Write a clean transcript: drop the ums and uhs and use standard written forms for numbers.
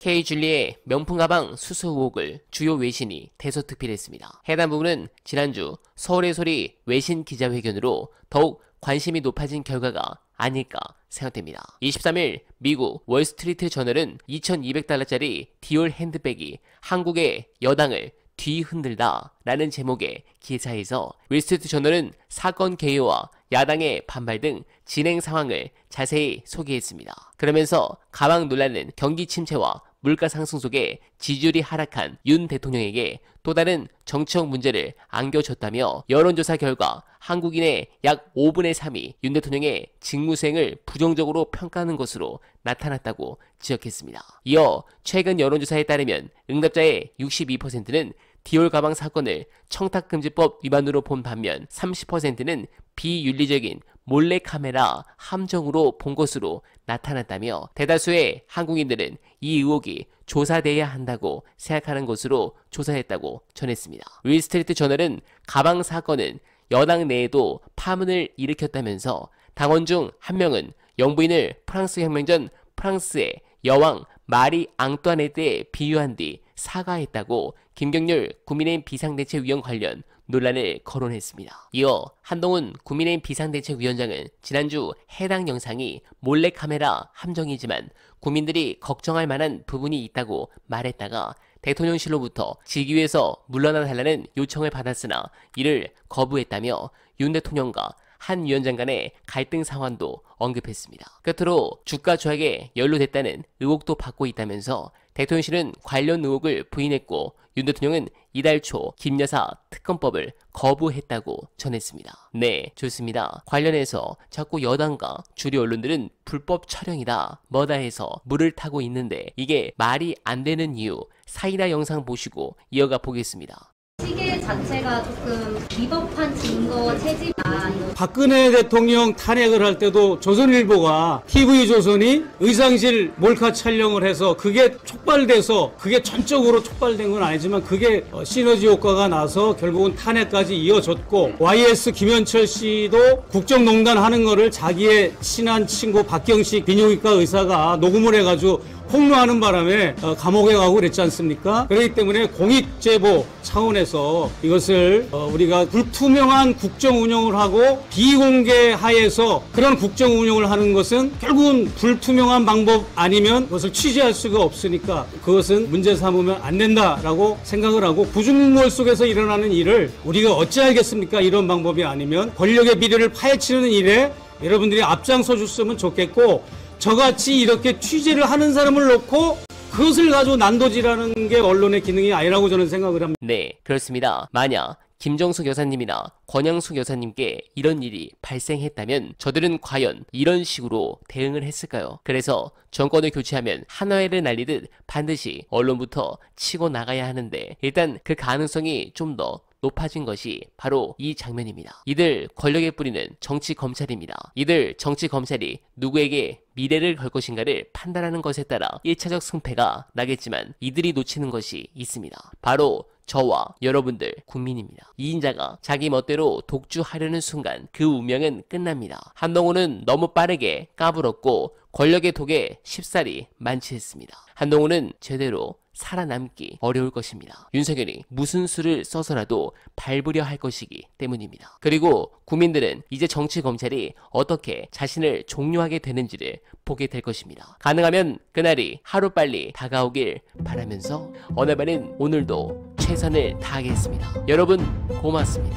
K줄리의 명품 가방 수수 의혹을 주요 외신이 대서특필했습니다. 해당 부분은 지난주 서울의 소리 외신 기자회견으로 더욱 관심이 높아진 결과가 아닐까 생각됩니다. 23일 미국 월스트리트 저널은 2,200달러짜리 디올 핸드백이 한국의 여당을 뒤흔들다 라는 제목의 기사에서 월스트리트 저널은 사건 개요와 야당의 반발 등 진행 상황을 자세히 소개했습니다. 그러면서 가방 논란은 경기 침체와 물가 상승 속에 지지율이 하락한 윤 대통령에게 또 다른 정치적 문제를 안겨줬다며 여론조사 결과 한국인의 약 5분의 3이 윤 대통령의 직무수행을 부정적으로 평가하는 것으로 나타났다고 지적했습니다. 이어 최근 여론조사에 따르면 응답자의 62%는 디올 가방 사건을 청탁금지법 위반으로 본 반면 30%는 비윤리적인 몰래카메라 함정으로 본 것으로 나타났다며 대다수의 한국인들은 이 의혹이 조사돼야 한다고 생각하는 것으로 조사했다고 전했습니다. 월스트리트 저널은 가방 사건은 여당 내에도 파문을 일으켰다면서 당원 중 한 명은 영부인을 프랑스 혁명 전 프랑스의 여왕 마리 앙뚜아네트에 비유한 뒤 사과했다고 김경률 국민의힘 비상대책위원 관련 논란을 거론했습니다. 이어 한동훈 국민의힘 비상대책위원장은 지난주 해당 영상이 몰래카메라 함정이지만 국민들이 걱정할 만한 부분이 있다고 말했다가 대통령실로부터 직위에서 물러나 달라는 요청을 받았으나 이를 거부했다며 윤 대통령과 한 위원장 간의 갈등 상황도 언급했습니다. 끝으로 주가 조작에 연루됐다는 의혹도 받고 있다면서 대통령실은 관련 의혹을 부인했고 윤 대통령은 이달 초 김여사 특검법을 거부했다고 전했습니다. 네, 좋습니다. 관련해서 자꾸 여당과 주류 언론들은 불법 촬영이다 뭐다 해서 물을 타고 있는데 이게 말이 안 되는 이유 사이다 영상 보시고 이어가 보겠습니다. 시계 자체가 조금 비법한 증거 채집이다. 박근혜 대통령 탄핵을 할 때도 조선일보가 TV조선이 의상실 몰카 촬영을 해서 그게 촉발돼서 그게 전적으로 촉발된 건 아니지만 그게 시너지 효과가 나서 결국은 탄핵까지 이어졌고 YS 김현철 씨도 국정농단 하는 거를 자기의 친한 친구 박경식 비뇨기과 의사가 녹음을 해가지고 폭로하는 바람에 감옥에 가고 그랬지 않습니까? 그렇기 때문에 공익제보 차원에서 이것을 우리가 불투명한 국정 운영을 하고 비공개 하에서 그런 국정 운영을 하는 것은 결국은 불투명한 방법 아니면 그것을 취재할 수가 없으니까 그것은 문제 삼으면 안 된다라고 생각을 하고 구중몰 속에서 일어나는 일을 우리가 어찌 알겠습니까? 이런 방법이 아니면 권력의 비리를 파헤치는 일에 여러분들이 앞장서 줬으면 좋겠고 저같이 이렇게 취재를 하는 사람을 놓고 그것을 가지고 난도질하는 게 언론의 기능이 아니라고 저는 생각을 합니다. 네, 그렇습니다. 만약 김정숙 여사님이나 권양숙 여사님께 이런 일이 발생했다면 저들은 과연 이런 식으로 대응을 했을까요? 그래서 정권을 교체하면 한화회를 날리듯 반드시 언론부터 치고 나가야 하는데 일단 그 가능성이 좀 더 높아진 것이 바로 이 장면입니다. 이들 권력의 뿌리는 정치 검찰입니다. 이들 정치 검찰이 누구에게 미래를 걸 것인가를 판단하는 것에 따라 1차적 승패가 나겠지만 이들이 놓치는 것이 있습니다. 바로 저와 여러분들 국민입니다. 이인자가 자기 멋대로 독주하려는 순간 그 운명은 끝납니다. 한동훈은 너무 빠르게 까불었고 권력의 독에 쉽사리 만취했습니다. 한동훈은 제대로 살아남기 어려울 것입니다. 윤석열이 무슨 수를 써서라도 밟으려 할 것이기 때문입니다. 그리고 국민들은 이제 정치 검찰이 어떻게 자신을 종료하게 되는지를 보게 될 것입니다. 가능하면 그날이 하루빨리 다가오길 바라면서 어느바는 오늘도 최선을 다하겠습니다. 여러분 고맙습니다.